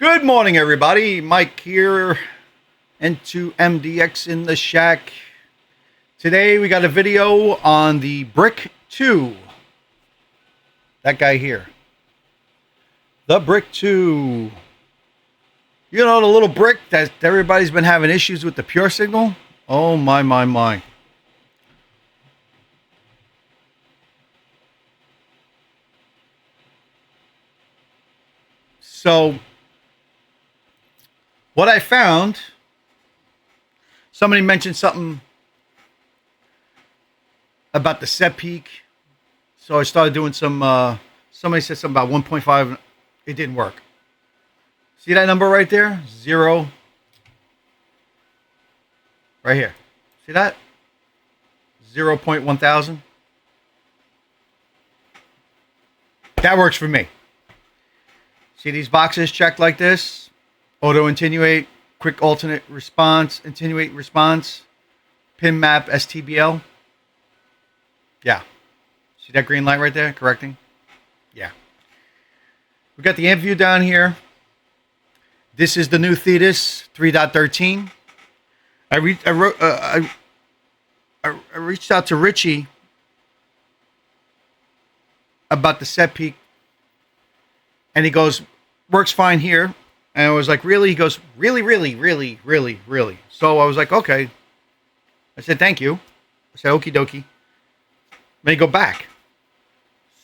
Good morning, everybody. Mike here, into MDX in the shack. Today we got a video on the Brick 2. That guy here. The Brick 2. You know, the little brick that everybody's been having issues with the pure signal? Oh, my. So, what I found, somebody mentioned something about the set peak. So I started doing some, somebody said something about 1.5. It didn't work. See that number right there? 0. Right here. See that? 0.1000. That works for me. See these boxes checked like this? Auto attenuate, quick alternate response, attenuate response, pin map STBL. Yeah. See that green light right there? Correcting? Yeah. We got the amp view down here. This is the new Thetus 3.13. I reached out to Richie about the set peak, and he goes, works fine here. And I was like, really? He goes, really. So I was like, okay. I said, thank you. I said, okie dokie. Let me go back.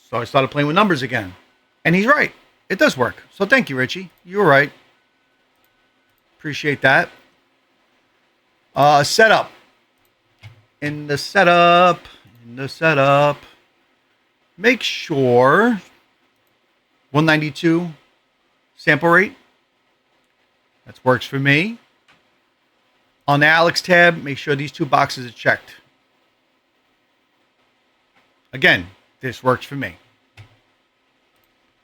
So I started playing with numbers again. And he's right. It does work. So thank you, Richie. You were right. Appreciate that. Setup. In the setup. Make sure 192 sample rate. That works for me. On the Alex tab, make sure these two boxes are checked. Again, this works for me.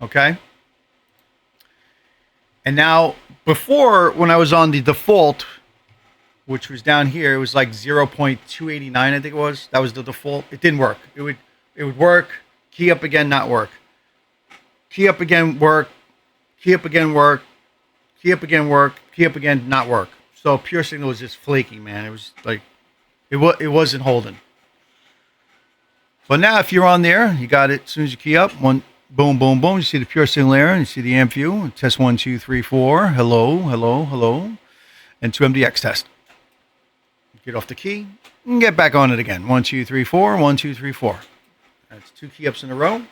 Okay? And now, before, when I was on the default, which was down here, it was like 0.289, I think it was. That was the default. It didn't work. It would work, key up again, not work. Key up again, work. Key up again, work. Key up again, work. Key up again, not work. So pure signal was just flaky, man. It was like, it wasn't holding. But now if you're on there, you got it. As soon as you key up, one, boom, boom, boom. You see the pure signal there, and you see the amp view. Test 1, 2, 3, 4. Hello. And 2MDX test. Get off the key and get back on it again. 1, 2, 3, 4. 1, 2, 3, 4. That's 2 key ups in a row.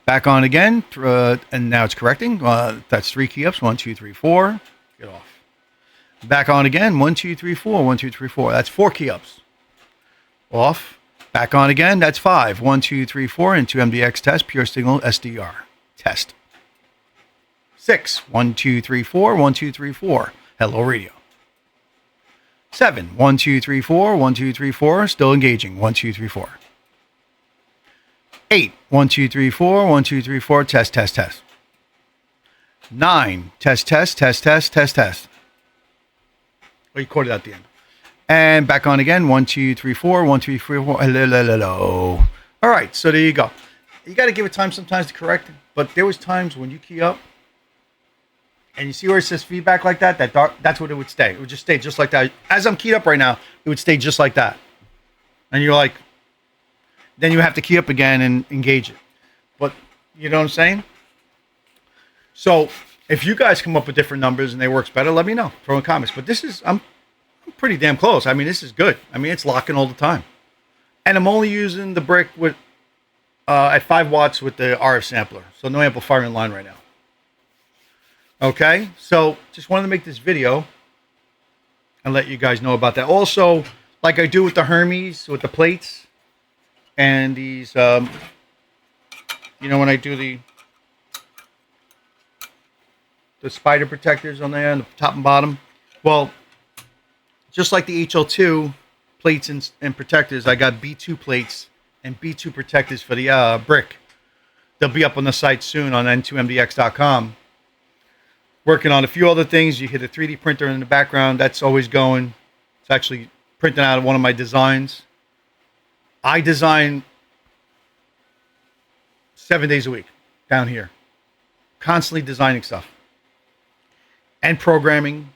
Back on again, and now it's correcting. That's 3 key ups. 1, 2, 3, 4. Get off. Back on again. 1, 2, 3, 4. 1, 2, 3, 4. That's 4 key ups. Off. Back on again. That's 5. 1, 2, 3, 4. And 2MDX test. Pure signal SDR test. 6. 1, 2, 3, 4. 1, 2, 3, 4. Hello radio. 7. 1, 2, 3, 4. 1, 2, 3, 4. Still engaging. 1, 2, 3, 4. 8. 1, 2, 3, 4. 1, 2, 3, 4. Test. 9. Test. Oh, you caught it at the end. And back on again. 1, 2, 3, 4. 1, 2, 3, 4. Hello. All right. So there you go. You got to give it time sometimes to correct it. But there was times when you key up and you see where it says feedback like that, that's what it would stay. It would just stay just like that. As I'm keyed up right now, it would stay just like that. And you're like, then you have to key up again and engage it. But you know what I'm saying? So if you guys come up with different numbers and they works better, let me know. Throw in comments. But this is, I'm pretty damn close. I mean, this is good. I mean, it's locking all the time. And I'm only using the brick with at 5 watts with the RF sampler. So no amplifier in line right now. Okay, so just wanted to make this video and let you guys know about that. Also, like I do with the Hermes, with the plates, and these, you know, when I do the spider protectors on there, on the top and bottom. Well, just like the HL2 plates and protectors, I got B2 plates and B2 protectors for the brick. They'll be up on the site soon on n2mdx.com. Working on a few other things. You hit a 3D printer in the background. That's always going. It's actually printing out one of my designs. I design 7 days a week down here. Constantly designing stuff. and programming,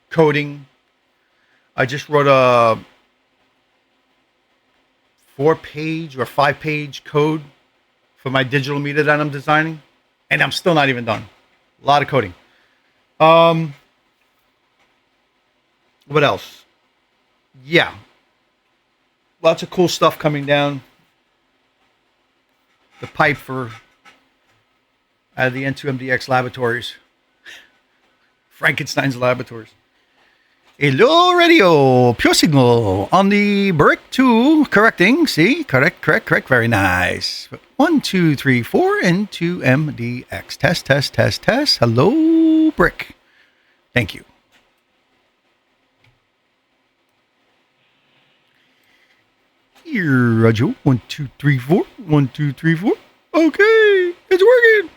coding. I just wrote a 4-page or 5-page code for my digital meter that I'm designing, and I'm still not even done. A lot of coding. What else? Yeah, lots of cool stuff coming down the pipe for out of the N2MDX laboratories, Frankenstein's laboratories. Hello, radio, pure signal on the brick 2, correcting. See, correct. Very nice. 1, 2, 3, 4, N2MDX. Test. Hello, brick. Thank you. Here, Roger. 1, 2, 3, 4. 1, 2, 3, 4. Okay, it's working.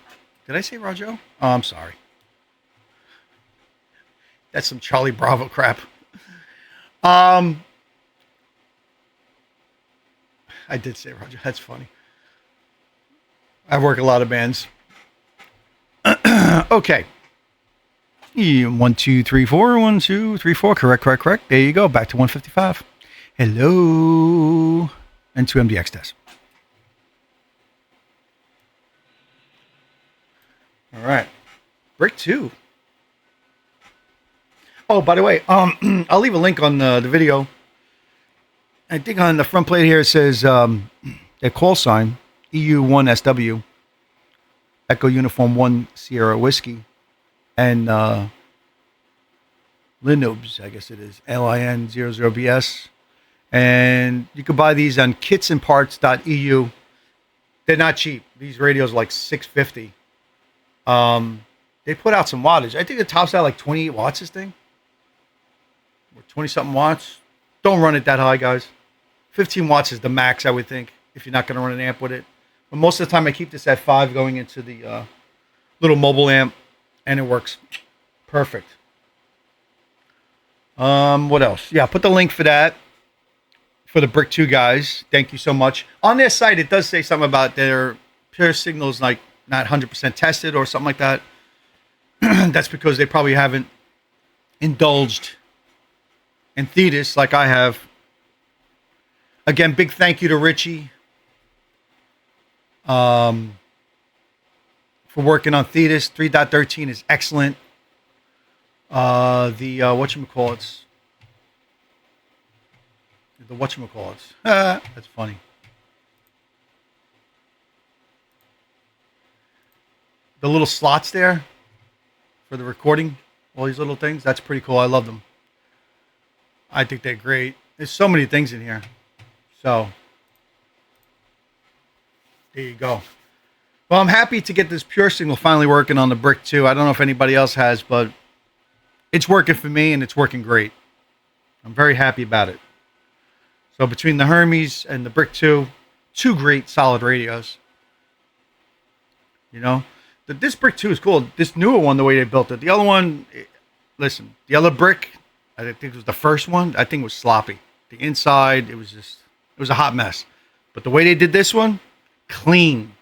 Did I say Roger? Oh, I'm sorry. That's some Charlie Bravo crap. I did say Roger. That's funny. I work a lot of bands. Okay. 1, 2, 3, 4. 1, 2, 3, 4. Correct. There you go. Back to 155. Hello. And 2MDX test. All right. Break 2. Oh, by the way, I'll leave a link on the video. I think on the front plate here it says a call sign, EU1SW, Echo Uniform 1 Sierra Whiskey, and Linobes, I guess it is, LIN00BS. And you can buy these on kitsandparts.eu. They're not cheap. These radios are like $650. They put out some wattage. I think it tops out like 28 watts, this thing. Or 20-something watts. Don't run it that high, guys. 15 watts is the max, I would think, if you're not going to run an amp with it. But most of the time, I keep this at 5 going into the little mobile amp, and it works perfect. What else? Yeah, put the link for that for the Brick 2 guys. Thank you so much. On their site, it does say something about their pure signals, like not 100% tested or something like that. That's because they probably haven't indulged in Thetus like I have. Again, big thank you to Richie for working on Thetus. 3.13 is excellent. Whatchamacallits. That's funny. The little slots there for the recording, all these little things, that's pretty cool. I love them. I think they're great. There's so many things in here. So, there you go. Well, I'm happy to get this pure signal finally working on the Brick 2. I don't know if anybody else has, but it's working for me, and it's working great. I'm very happy about it. So, between the Hermes and the Brick 2, 2 great solid radios. You know? This Brick 2 is cool. This newer one, the way they built it. The other one, listen, the other Brick, I think it was the first one, I think it was sloppy. The inside, it was a hot mess. But the way they did this one, clean.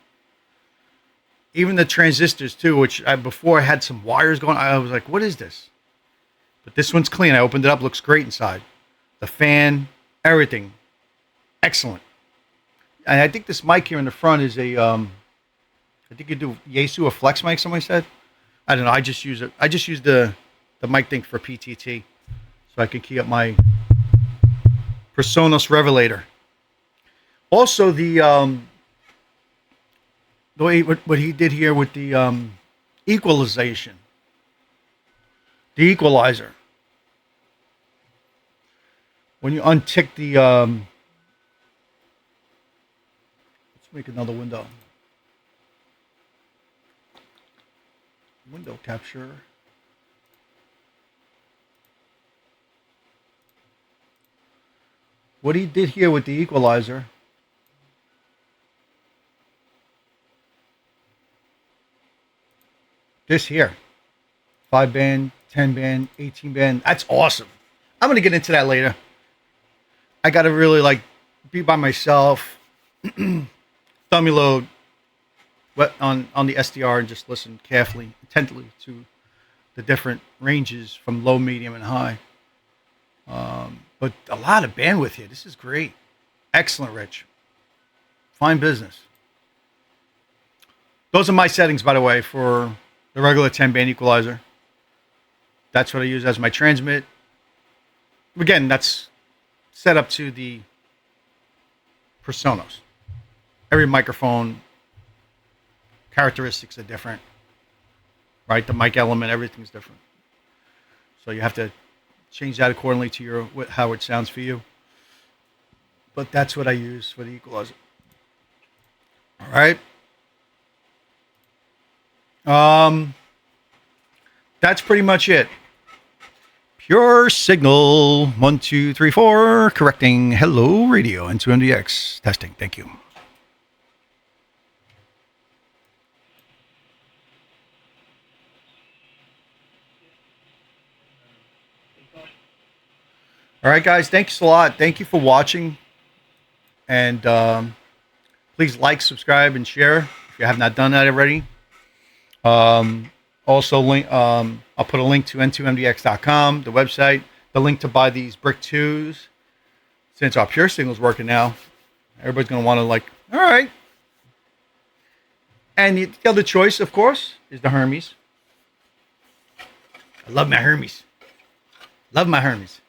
Even the transistors too, which before I had some wires going, I was like, what is this? But this one's clean. I opened it up, looks great inside. The fan, everything, excellent. And I think this mic here in the front is a, I think you do Yaesu or Flex mic, somebody said. I don't know, I just use the mic thing for PTT. So I can key up my Presonus Revelator. Also, the way what he did here with the equalization, the equalizer. When you untick the, let's make another window. Window capture. What he did here with the equalizer, this here, 5-band, 10-band, 18-band, that's awesome. I'm going to get into that later. I got to really be by myself, thumb load on the SDR and just listen carefully, intently to the different ranges from low, medium, and high. But a lot of bandwidth here. This is great. Excellent, Rich. Fine business. Those are my settings, by the way, for the regular 10-band equalizer. That's what I use as my transmit. Again, that's set up to the personas. Every microphone characteristics are different, right? The mic element, everything's different. So you have to change that accordingly to your how it sounds for you. But that's what I use for the equalizer. All right. That's pretty much it. Pure signal 1 2 3 4 correcting. Hello radio N2MDX testing. Thank you. All right, guys. Thanks a lot. Thank you for watching. And please like, subscribe, and share if you have not done that already. Also, I'll put a link to n2mdx.com, the website, the link to buy these Brick 2s. Since our pure signal's working now, everybody's going to want to all right. And the other choice, of course, is the Hermes. I love my Hermes. Love my Hermes.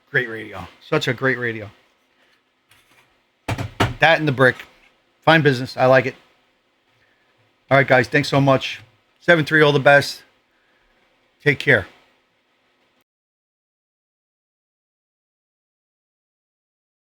Great radio. Such a great radio. That and the Brick. Fine business. I like it. All right, guys. Thanks so much. 7-3, all the best. Take care.